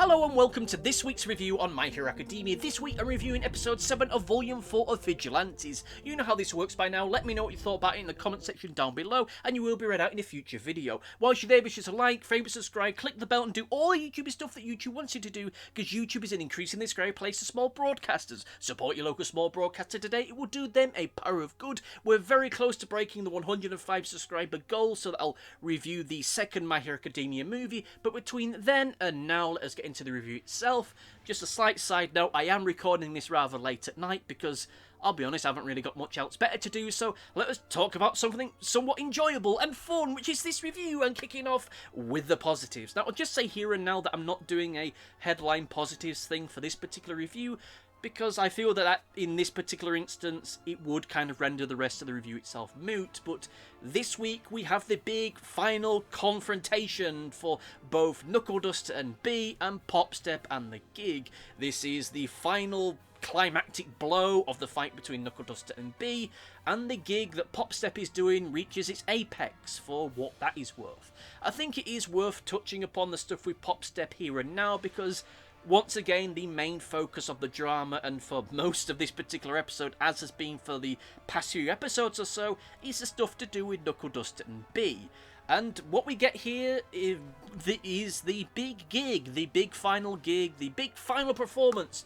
Hello and welcome to this week's review on My Hero Academia. This week I'm reviewing episode 7 of volume 4 of Vigilantes. You know how this works by now. Let me know what you thought about it in the comment section down below and you will be read out in a future video. Whilst you're there, be sure to like, favourite, subscribe, click the bell and do all the YouTube stuff that YouTube wants you to do, because YouTube is an increasingly scary place for small broadcasters. Support your local small broadcaster today. It will do them a power of good. We're very close to breaking the 105 subscriber goal, so that I'll review the second My Hero Academia movie. But between then and now, let us get into the review itself. Just a slight side note, I am recording this rather late at night because, I'll be honest, I haven't really got much else better to do, so let us talk about something somewhat enjoyable and fun, which is this review, and kicking off with the positives. Now, I'll just say here and now that I'm not doing a headline positives thing for this particular review, because I feel that in this particular instance, it would kind of render the rest of the review itself moot. But this week, we have the big final confrontation for both Knuckleduster and Bee and PopStep and the Gig. This is the final climactic blow of the fight between Knuckleduster and Bee, and the gig that PopStep is doing reaches its apex for what that is worth. I think it is worth touching upon the stuff with PopStep here and now, because once again, the main focus of the drama, and for most of this particular episode, as has been for the past few episodes or so, is the stuff to do with Knuckleduster and Bee. And what we get here is the big gig, the big final gig, the big final performance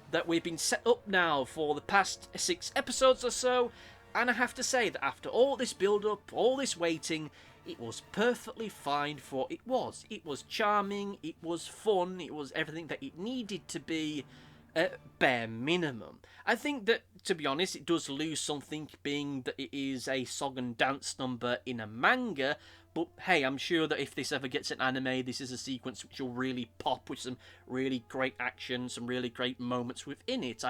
that we've been set up now for the past 6 episodes or so. And I have to say that after all this build-up, all this waiting, it was perfectly fine for what it was. It was charming, it was fun, it was everything that it needed to be at bare minimum. I think that, to be honest, it does lose something being that it is a song and dance number in a manga, but hey, I'm sure that if this ever gets an anime, this is a sequence which will really pop with some really great action, some really great moments within it.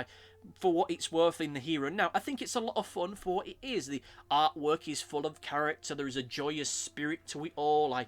For what it's worth in the here and now, I think it's a lot of fun for what it is. The artwork is full of character, there is a joyous spirit to it all. I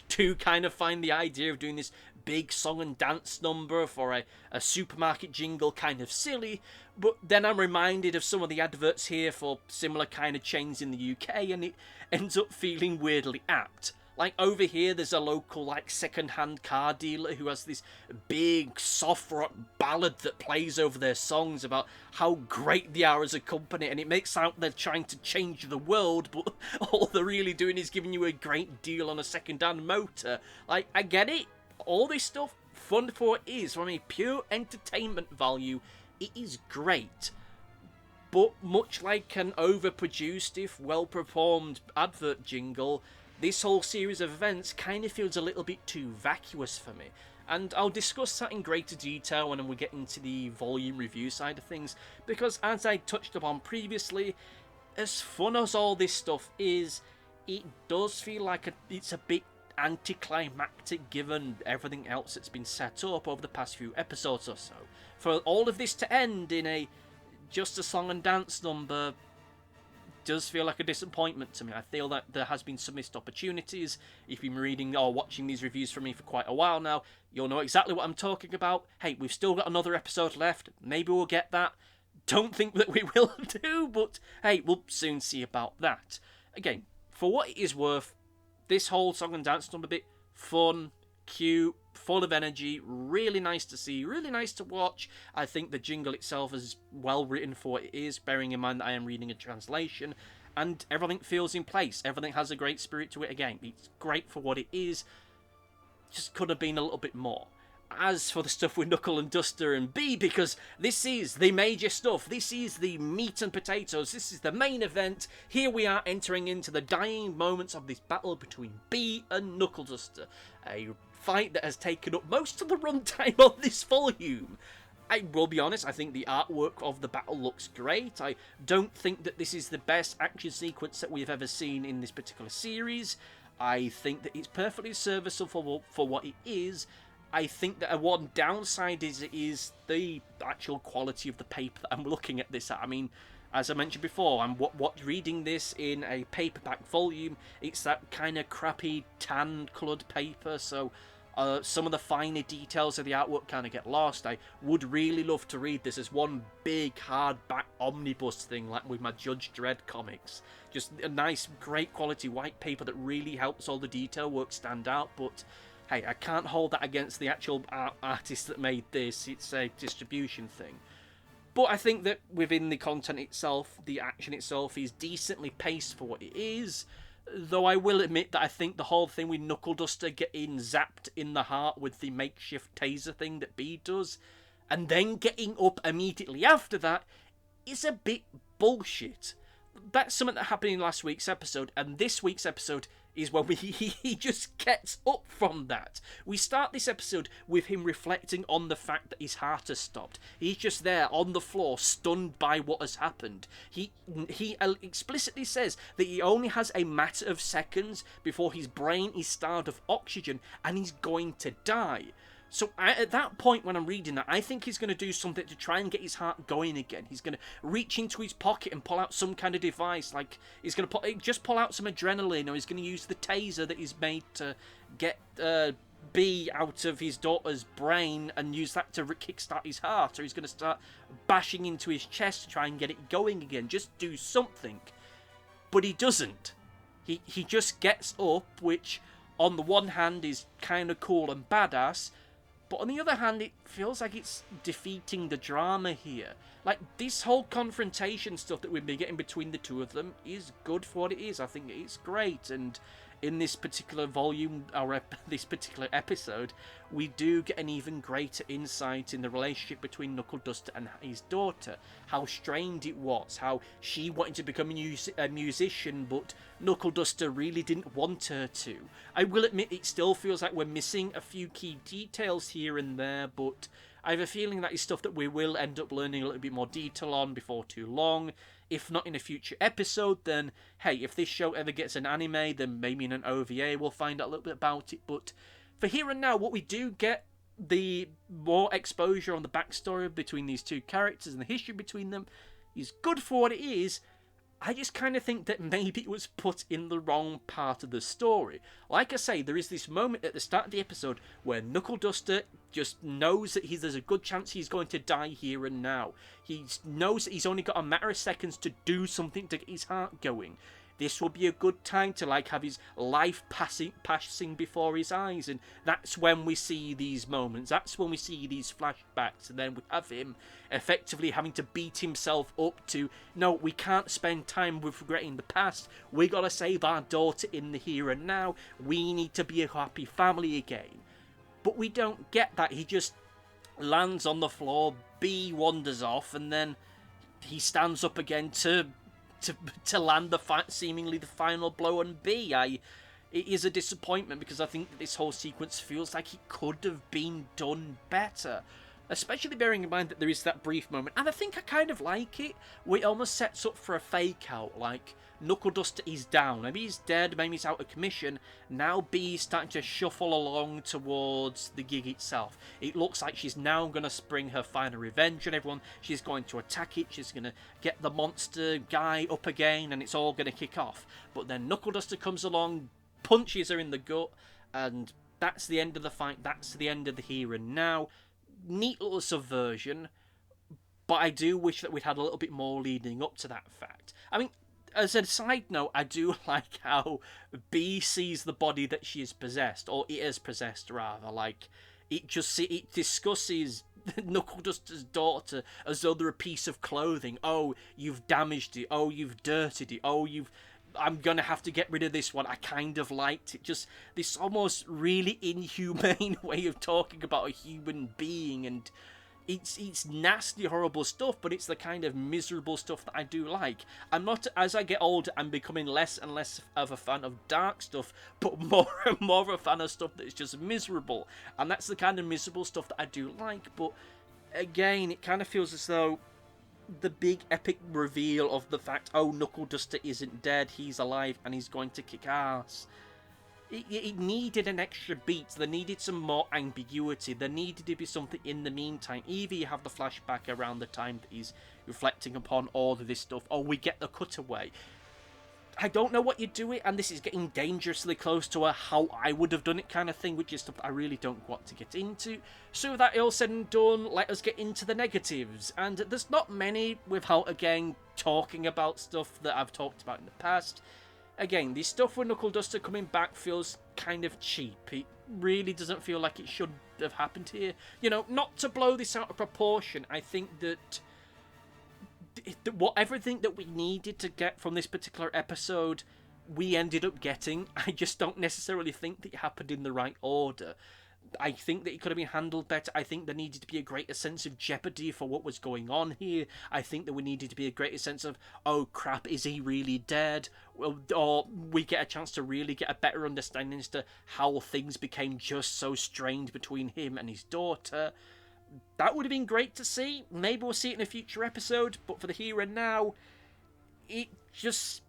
do kind of find the idea of doing this big song and dance number for a supermarket jingle kind of silly, but then I'm reminded of some of the adverts here for similar kind of chains in the UK, and it ends up feeling weirdly apt. Like, over here, there's a local, like, second-hand car dealer who has this big, soft rock ballad that plays over their songs about how great they are as a company, and it makes out they're trying to change the world, but all they're really doing is giving you a great deal on a second-hand motor. Like, I get it. All this stuff, fun for what it is, from a pure entertainment value, it is great. But much like an overproduced, if well-performed advert jingle, this whole series of events kind of feels a little bit too vacuous for me. And I'll discuss that in greater detail when we get into the volume review side of things, because as I touched upon previously, as fun as all this stuff is, it does feel like it's a bit anticlimactic given everything else that's been set up over the past few episodes or so. For all of this to end in just a song and dance number does feel like a disappointment to me. I feel that there has been some missed opportunities. If you've been reading or watching these reviews from me for quite a while now, you'll know exactly what I'm talking about. Hey, we've still got another episode left. Maybe we'll get that. Don't think that we will do, but hey, we'll soon see about that. Again, for what it is worth, this whole song and dance number bit, fun, cute, full of energy, really nice to see, really nice to watch. I think the jingle itself is well written for what it is, bearing in mind that I am reading a translation, and everything feels in place. Everything has a great spirit to it again. It's great for what it is, just could have been a little bit more. As for the stuff with Knuckleduster and Bee, because this is the major stuff, this is the meat and potatoes, this is the main event. Here we are entering into the dying moments of this battle between Bee and Knuckleduster, a fight that has taken up most of the runtime of this volume. I will be honest, I think the artwork of the battle looks great. I don't think that this is the best action sequence that we've ever seen in this particular series. I think that it's perfectly serviceable for what it is. I think that one downside is the actual quality of the paper that I'm looking at this at. I mean, as I mentioned before, I'm reading this in a paperback volume. It's that kind of crappy tan-coloured paper, so some of the finer details of the artwork kind of get lost. I would really love to read this as one big hardback omnibus thing, like with my Judge Dredd comics. Just a nice, great quality white paper that really helps all the detail work stand out, but hey, I can't hold that against the actual artist that made this. It's a distribution thing. But I think that within the content itself, the action itself is decently paced for what it is. Though I will admit that I think the whole thing with Knuckleduster getting zapped in the heart with the makeshift taser thing that Bee does, and then getting up immediately after that, is a bit bullshit. That's something that happened in last week's episode, and this week's episode is when he just gets up from that. We start this episode with him reflecting on the fact that his heart has stopped. He's just there on the floor, stunned by what has happened. He explicitly says that he only has a matter of seconds before his brain is starved of oxygen and he's going to die. So at that point when I'm reading that, I think he's going to do something to try and get his heart going again. He's going to reach into his pocket and pull out some kind of device, like he's going to just pull out some adrenaline, or he's going to use the taser that he's made to get Bee out of his daughter's brain and use that to kickstart his heart, or he's going to start bashing into his chest to try and get it going again. Just do something. But he doesn't. He just gets up, which on the one hand is kind of cool and badass, but on the other hand, it feels like it's defeating the drama here. Like, this whole confrontation stuff that we've been getting between the two of them is good for what it is. I think it's great, and in this particular volume, or this particular episode, we do get an even greater insight in the relationship between Knuckleduster and his daughter. How strained it was, how she wanted to become a musician, but Knuckleduster really didn't want her to. I will admit it still feels like we're missing a few key details here and there, but I have a feeling that is stuff that we will end up learning a little bit more detail on before too long. If not in a future episode, then, hey, if this show ever gets an anime, then maybe in an OVA we'll find out a little bit about it. But for here and now, what we do get, the more exposure on the backstory between these two characters and the history between them, is good for what it is. I just kind of think that maybe it was put in the wrong part of the story. Like I say, there is this moment at the start of the episode where Knuckleduster just knows that there's a good chance he's going to die here and now. He knows that he's only got a matter of seconds to do something to get his heart going. This will be a good time to have his life passing before his eyes, and that's when we see these moments. That's when we see these flashbacks, and then we have him effectively having to beat himself up to, no, we can't spend time with regretting the past. We gotta save our daughter in the here and now. We need to be a happy family again. But we don't get that. He just lands on the floor, Bee wanders off, and then he stands up again to land seemingly the final blow on Bee. It is a disappointment, because I think that this whole sequence feels like it could have been done better. Especially bearing in mind that there is that brief moment, and I think I kind of like it, where it almost sets up for a fake out, like Knuckleduster is down, maybe he's dead, maybe he's out of commission, now Bee's starting to shuffle along towards the gig itself. It looks like she's now going to spring her final revenge on everyone, she's going to attack it, she's going to get the monster guy up again, and it's all going to kick off. But then Knuckleduster comes along, punches her in the gut, and that's the end of the fight, that's the end of the here and now. Neat little subversion, but I do wish that we'd had a little bit more leading up to that fact. I mean, as a side note, I do like how Bee sees the body that she is possessed, or it is possessed rather. Like, it discusses Knuckleduster's daughter as though they're a piece of clothing. Oh, you've damaged it. Oh, you've dirtied it. Oh, I'm gonna have to get rid of this one. I kind of liked it. Just this almost really inhumane way of talking about a human being, and it's nasty, horrible stuff, but it's the kind of miserable stuff that I do like. As I get older, I'm becoming less and less of a fan of dark stuff, but more and more of a fan of stuff that's just miserable. And that's the kind of miserable stuff that I do like, but again, it kind of feels as though the big epic reveal of the fact, oh, Knuckleduster isn't dead, he's alive, and he's going to kick ass. It needed an extra beat, there needed some more ambiguity, there needed to be something in the meantime. Either you have the flashback around the time that he's reflecting upon all of this stuff, or we get the cutaway. I don't know what you do it, and this is getting dangerously close to a how I would have done it kind of thing, which is stuff I really don't want to get into. So with that all said and done, let us get into the negatives. And there's not many without, again, talking about stuff that I've talked about in the past. again, this stuff with Knuckleduster coming back feels kind of cheap. It really doesn't feel like it should have happened here. You know, not to blow this out of proportion, I think that everything that we needed to get from this particular episode, we ended up getting. I just don't necessarily think that it happened in the right order. I think that it could have been handled better. I think there needed to be a greater sense of jeopardy for what was going on here. I think that we needed to be a greater sense of, oh crap, is he really dead? Or we get a chance to really get a better understanding as to how things became just so strained between him and his daughter. That would have been great to see. Maybe we'll see it in a future episode, but for the here and now, it just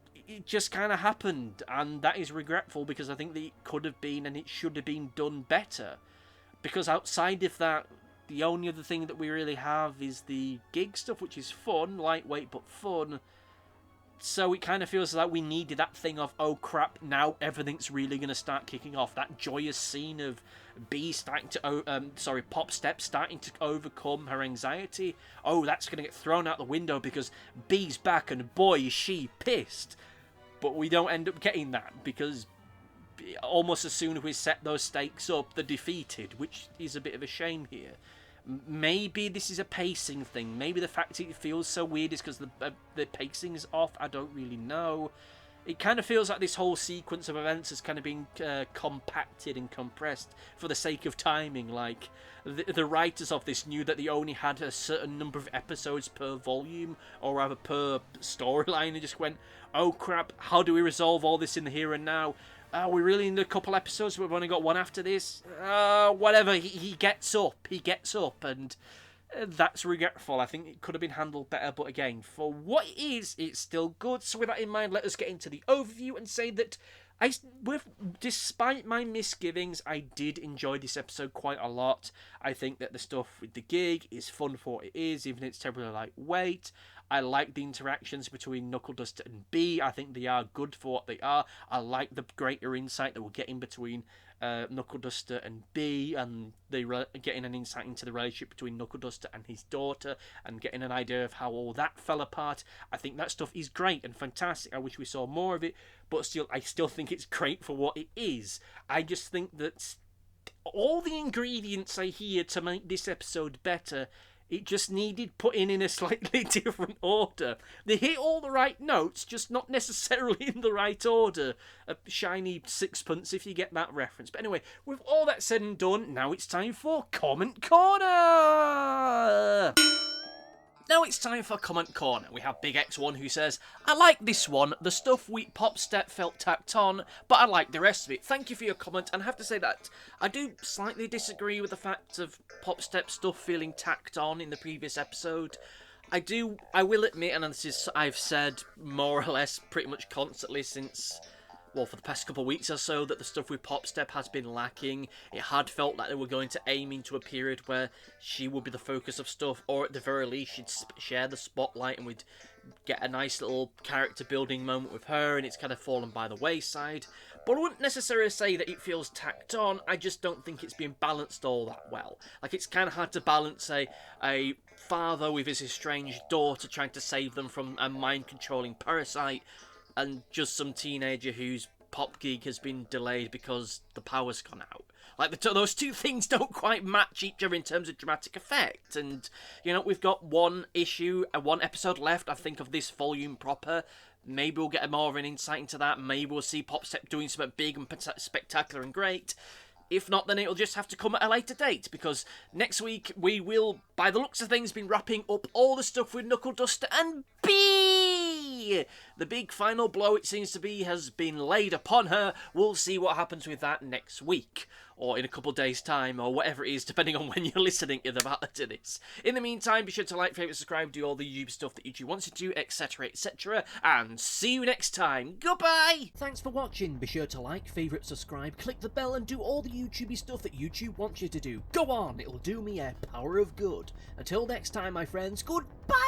kind of happened, and that is regretful because I think that it could have been and it should have been done better. Because outside of that, the only other thing that we really have is the gig stuff, which is fun, lightweight but fun. So it kind of feels like we needed that thing of, oh crap, now everything's really going to start kicking off. That joyous scene of Bee starting to, PopStep starting to overcome her anxiety. Oh, that's going to get thrown out the window because Bee's back and boy is she pissed. But we don't end up getting that because almost as soon as we set those stakes up, they're defeated, which is a bit of a shame here. Maybe this is a pacing thing. Maybe the fact it feels so weird is because the pacing is off. I don't really know. It kind of feels like this whole sequence of events has kind of been compacted and compressed for the sake of timing. Like, the writers of this knew that they only had a certain number of episodes per volume, or rather per storyline, and just went, oh crap, how do we resolve all this in the here and now? We really need a couple episodes, we've only got one after this. Whatever, he gets up, and that's regretful. I think it could have been handled better, but again, for what it is, it's still good. So with that in mind, let us get into the overview and say that despite my misgivings, I did enjoy this episode quite a lot. I think that the stuff with the gig is fun for what it is, even if it's terribly lightweight. I like the interactions between Knuckleduster and Bee. I think they are good for what they are. I like the greater insight that we're getting between Knuckleduster and Bee, and they getting an insight into the relationship between Knuckleduster and his daughter, and getting an idea of how all that fell apart. I think that stuff is great and fantastic. I wish we saw more of it, but still, I still think it's great for what it is. I just think that all the ingredients I hear to make this episode better, it just needed putting in a slightly different order. They hit all the right notes, just not necessarily in the right order. A shiny sixpence if you get that reference. But anyway, with all that said and done, now it's time for Comment Corner! Now it's time for Comment Corner. We have Big X1 who says, I like this one. The stuff with PopStep felt tacked on, but I like the rest of it. Thank you for your comment, and I have to say that I do slightly disagree with the fact of PopStep stuff feeling tacked on in the previous episode. I will admit, and this is I've said more or less pretty much constantly since, well, for the past couple of weeks or so, that the stuff with PopStep has been lacking. It had felt like they were going to aim into a period where she would be the focus of stuff, or at the very least she'd share the spotlight and we'd get a nice little character building moment with her, and it's kind of fallen by the wayside. But I wouldn't necessarily say that it feels tacked on. I just don't think it's been balanced all that well. Like, it's kind of hard to balance a father with his estranged daughter trying to save them from a mind-controlling parasite, and just some teenager whose pop gig has been delayed because the power's gone out. Like, those two things don't quite match each other in terms of dramatic effect. And, you know, we've got one episode left, I think, of this volume proper. Maybe we'll get more of an insight into that. Maybe we'll see PopStep doing something big and spectacular and great. If not, then it'll just have to come at a later date, because next week we will, by the looks of things, be wrapping up all the stuff with Knuckleduster and Bee! The big final blow, it seems to be, has been laid upon her. We'll see what happens with that next week, or in a couple of days' time, or whatever it is, depending on when you're listening to this. In the meantime, be sure to like, favourite, subscribe, do all the YouTube stuff that YouTube wants you to, etc, etc, and see you next time. Goodbye! Thanks for watching. Be sure to like, favourite, subscribe, click the bell, and do all the YouTubey stuff that YouTube wants you to do. Go on, it'll do me a power of good. Until next time, my friends, goodbye!